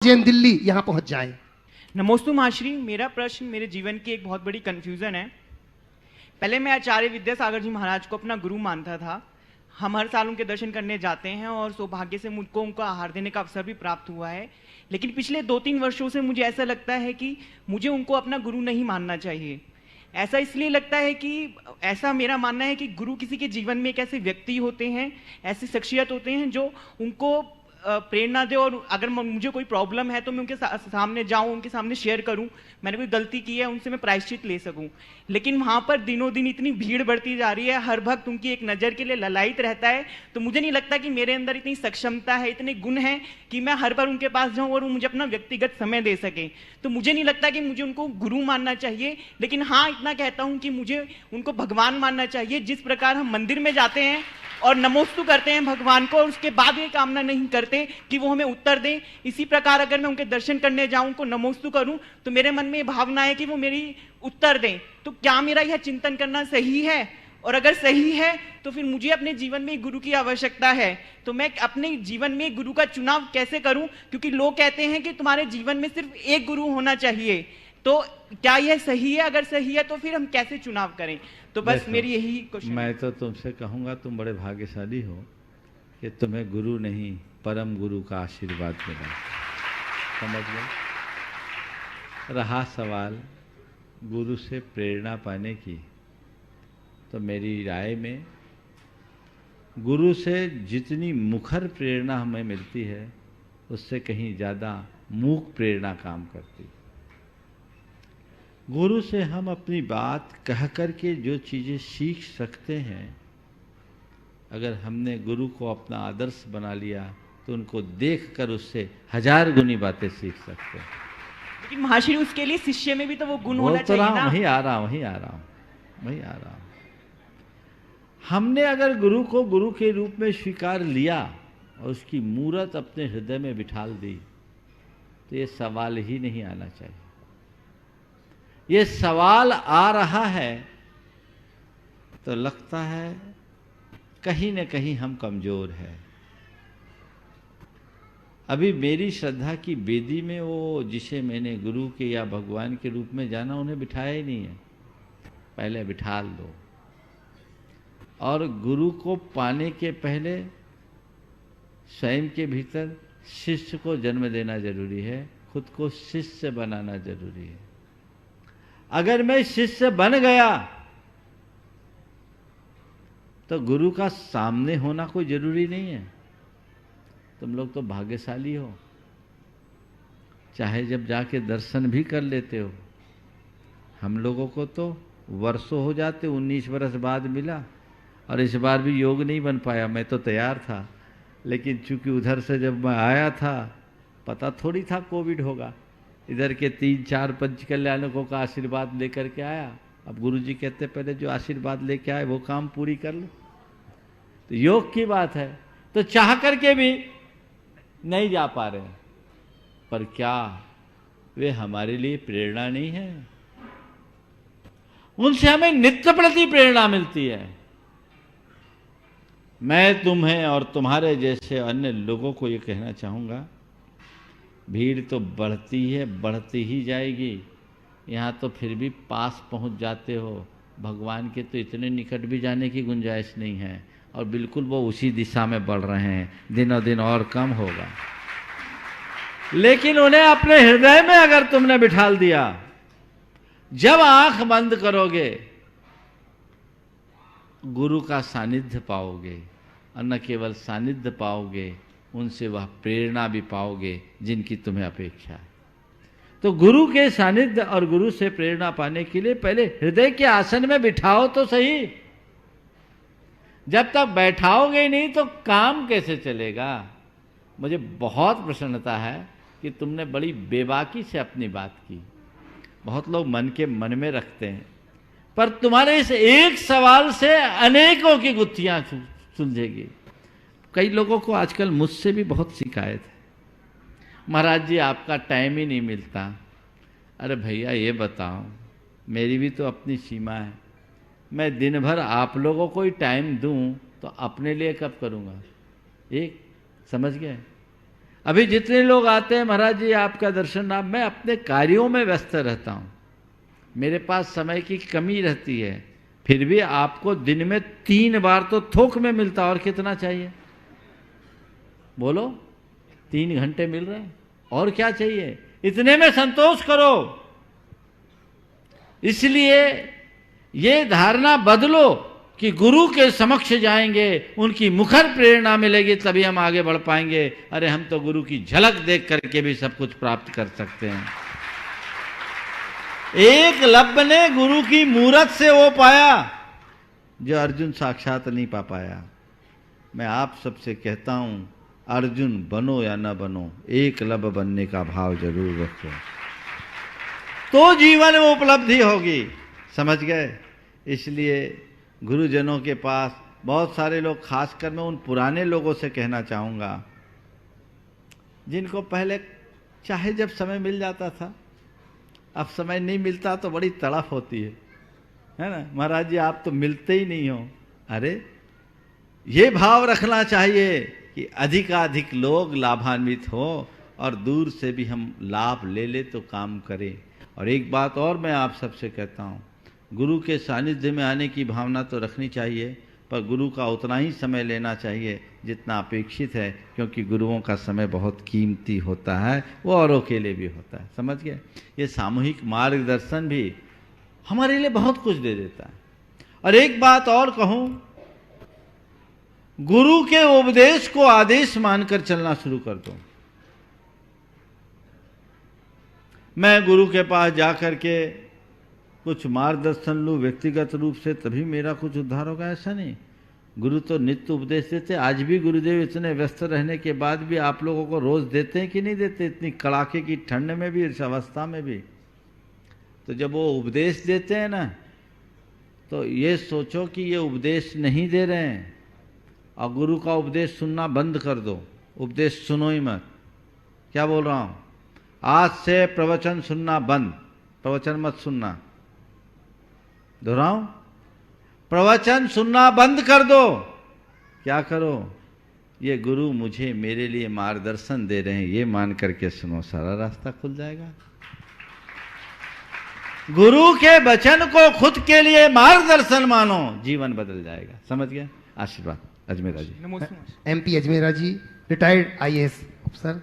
जैन दिल्ली यहां पहुंच जाएं। नमोस्तु माश्री। मेरा प्रश्न मेरे जीवन की एक बहुत बड़ी कंफ्यूजन है। पहले मैं आचार्य विद्यासागर जी महाराज को अपना गुरु मानता था। हम हर साल उनके दर्शन करने जाते हैं और सौभाग्य से मुझको उनको आहार देने का अवसर भी प्राप्त हुआ है। लेकिन पिछले 2-3 वर्षों से मुझे ऐसा लगता है कि मुझे उनको अपना गुरु नहीं मानना चाहिए। ऐसा इसलिए लगता है कि ऐसा मेरा मानना है कि गुरु किसी के जीवन में एक ऐसे व्यक्ति होते हैं, ऐसी शख्सियत होते हैं जो उनको प्रेरणा दे, और अगर मुझे कोई प्रॉब्लम है तो मैं उनके सामने जाऊं, उनके सामने शेयर करूं, मैंने कोई गलती की है उनसे मैं प्रायश्चित ले सकूं। लेकिन वहां पर दिनों दिन इतनी भीड़ बढ़ती जा रही है, हर भक्त उनकी एक नज़र के लिए ललायित रहता है। तो मुझे नहीं लगता कि मेरे अंदर इतनी सक्षमता है, इतने गुण हैं कि मैं हर बार उनके पास जाऊं और वो मुझे अपना व्यक्तिगत समय दे सके। तो मुझे नहीं लगता कि मुझे उनको गुरु मानना चाहिए। लेकिन हाँ, इतना कहता हूं कि मुझे उनको भगवान मानना चाहिए। जिस प्रकार हम मंदिर में जाते हैं और नमोस्तु करते हैं भगवान को, और उसके बाद ये कामना नहीं करते कि वो हमें उत्तर दें, इसी प्रकार अगर मैं उनके दर्शन करने जाऊं, उनको नमोस्तु करूं, तो मेरे मन में ये भावना है कि वो मेरी उत्तर दें। तो क्या मेरा यह चिंतन करना सही है? और अगर सही है तो फिर मुझे अपने जीवन में गुरु की आवश्यकता है। तो मैं अपने जीवन में गुरु का चुनाव कैसे करूं? क्योंकि लोग कहते हैं कि तुम्हारे जीवन में सिर्फ एक गुरु होना चाहिए। तो क्या यह सही है? अगर सही है तो फिर हम कैसे चुनाव करें? तो बस मेरी यही क्वेश्चन। मैं तो तुमसे कहूँगा, तुम बड़े भाग्यशाली हो कि तुम्हें गुरु नहीं परम गुरु का आशीर्वाद मिला। समझ गए? रहा सवाल गुरु से प्रेरणा पाने की, तो मेरी राय में गुरु से जितनी मुखर प्रेरणा हमें मिलती है उससे कहीं ज़्यादा मूक प्रेरणा काम करती है। गुरु से हम अपनी बात कह कर के जो चीज़ें सीख सकते हैं, अगर हमने गुरु को अपना आदर्श बना लिया तो उनको देख कर उससे 1000 गुनी बातें सीख सकते हैं। लेकिन महाश्री, उसके लिए शिष्य में भी तो वो गुण होना चाहिए ना। वहीं आ रहा हूँ। हमने अगर गुरु को गुरु के रूप में स्वीकार लिया और उसकी मूरत अपने हृदय में बिठाल दी, तो ये सवाल ही नहीं आना चाहिए। ये सवाल आ रहा है तो लगता है कहीं न कहीं हम कमजोर हैं। अभी मेरी श्रद्धा की बेदी में वो जिसे मैंने गुरु के या भगवान के रूप में जाना, उन्हें बिठाया ही नहीं है। पहले बिठाल दो। और गुरु को पाने के पहले स्वयं के भीतर शिष्य को जन्म देना जरूरी है, खुद को शिष्य बनाना जरूरी है। अगर मैं शिष्य बन गया तो गुरु का सामने होना कोई जरूरी नहीं है। तुम लोग तो भाग्यशाली हो, चाहे जब जाके दर्शन भी कर लेते हो। हम लोगों को तो वर्षों हो जाते, 19 वर्ष बाद मिला, और इस बार भी योग नहीं बन पाया। मैं तो तैयार था, लेकिन चूंकि उधर से जब मैं आया था, पता थोड़ी था कोविड होगा। इधर के 3-4 पंच कल्याणकों का आशीर्वाद लेकर के आया। अब गुरुजी कहते पहले जो आशीर्वाद लेके आए वो काम पूरी कर लो। तो योग की बात है, तो चाह करके भी नहीं जा पा रहे। पर क्या वे हमारे लिए प्रेरणा नहीं है? उनसे हमें नित्य प्रति प्रेरणा मिलती है। मैं तुम्हें और तुम्हारे जैसे अन्य लोगों को ये कहना चाहूँगा, भीड़ तो बढ़ती है, बढ़ती ही जाएगी। यहाँ तो फिर भी पास पहुँच जाते हो, भगवान के तो इतने निकट भी जाने की गुंजाइश नहीं है, और बिल्कुल वो उसी दिशा में बढ़ रहे हैं। दिनों दिन और कम होगा। लेकिन उन्हें अपने हृदय में अगर तुमने बिठाल दिया, जब आंख बंद करोगे गुरु का सानिध्य पाओगे, और न केवल सानिध्य पाओगे, उनसे वह प्रेरणा भी पाओगे जिनकी तुम्हें अपेक्षा है। तो गुरु के सानिध्य और गुरु से प्रेरणा पाने के लिए पहले हृदय के आसन में बिठाओ तो सही। जब तक बैठाओगे नहीं तो काम कैसे चलेगा? मुझे बहुत प्रसन्नता है कि तुमने बड़ी बेबाकी से अपनी बात की। बहुत लोग मन के मन में रखते हैं, पर तुम्हारे इस एक सवाल से अनेकों की गुत्थियां सुलझेगी। कई लोगों को आजकल मुझसे भी बहुत शिकायत है, महाराज जी आपका टाइम ही नहीं मिलता। अरे भैया ये बताओ, मेरी भी तो अपनी सीमा है। मैं दिन भर आप लोगों को ही टाइम दूं तो अपने लिए कब करूंगा? एक समझ गए? अभी जितने लोग आते हैं महाराज जी आपका दर्शन, आप, मैं अपने कार्यों में व्यस्त रहता हूँ, मेरे पास समय की कमी रहती है, फिर भी आपको दिन में 3 बार तो थोक में मिलता, और कितना चाहिए बोलो? 3 घंटे मिल रहे हैं, और क्या चाहिए? इतने में संतोष करो। इसलिए ये धारणा बदलो कि गुरु के समक्ष जाएंगे, उनकी मुखर प्रेरणा मिलेगी, तभी हम आगे बढ़ पाएंगे। अरे हम तो गुरु की झलक देख करके भी सब कुछ प्राप्त कर सकते हैं। एकलव्य ने गुरु की मूरत से वो पाया जो अर्जुन साक्षात नहीं पा पाया। मैं आप सबसे कहता हूं, अर्जुन बनो या न बनो, एकलव्य बनने का भाव जरूर रखो, तो जीवन में उपलब्धि होगी। समझ गए? इसलिए गुरुजनों के पास बहुत सारे लोग, खासकर मैं उन पुराने लोगों से कहना चाहूँगा जिनको पहले चाहे जब समय मिल जाता था, अब समय नहीं मिलता तो बड़ी तड़फ होती है ना? महाराज जी आप तो मिलते ही नहीं हो। अरे ये भाव रखना चाहिए कि अधिकाधिक लोग लाभान्वित हो और दूर से भी हम लाभ ले ले तो काम करें। और एक बात और मैं आप सबसे कहता हूँ, गुरु के सानिध्य में आने की भावना तो रखनी चाहिए, पर गुरु का उतना ही समय लेना चाहिए जितना अपेक्षित है, क्योंकि गुरुओं का समय बहुत कीमती होता है, वो औरों के लिए भी होता है। समझ गए? ये सामूहिक मार्गदर्शन भी हमारे लिए बहुत कुछ दे देता है। और एक बात और कहूं, गुरु के उपदेश को आदेश मानकर चलना शुरू कर दो। मैं गुरु के पास जाकर के कुछ मार्गदर्शन लूँ व्यक्तिगत रूप से तभी मेरा कुछ उद्धार होगा, ऐसा नहीं। गुरु तो नित्य उपदेश देते। आज भी गुरुदेव इतने व्यस्त रहने के बाद भी आप लोगों को रोज देते हैं कि नहीं देते? इतनी कड़ाके की ठंड में भी, इस अवस्था में भी। तो जब वो उपदेश देते हैं ना, तो ये सोचो कि ये उपदेश नहीं दे रहे हैं, और गुरु का उपदेश सुनना बंद कर दो। उपदेश सुनो ही मत। क्या बोल रहा हूँ? आज से प्रवचन सुनना बंद, प्रवचन मत सुनना। दोहराऊं? प्रवचन सुनना बंद कर दो। क्या करो? ये गुरु मुझे, मेरे लिए मार्गदर्शन दे रहे हैं, ये मान करके सुनो, सारा रास्ता खुल जाएगा। गुरु के वचन को खुद के लिए मार्गदर्शन मानो, जीवन बदल जाएगा। समझ गए? आशीर्वाद। अजमेरा जी। नमस्कार। MP अजमेरा जी, रिटायर्ड IAS अफसर।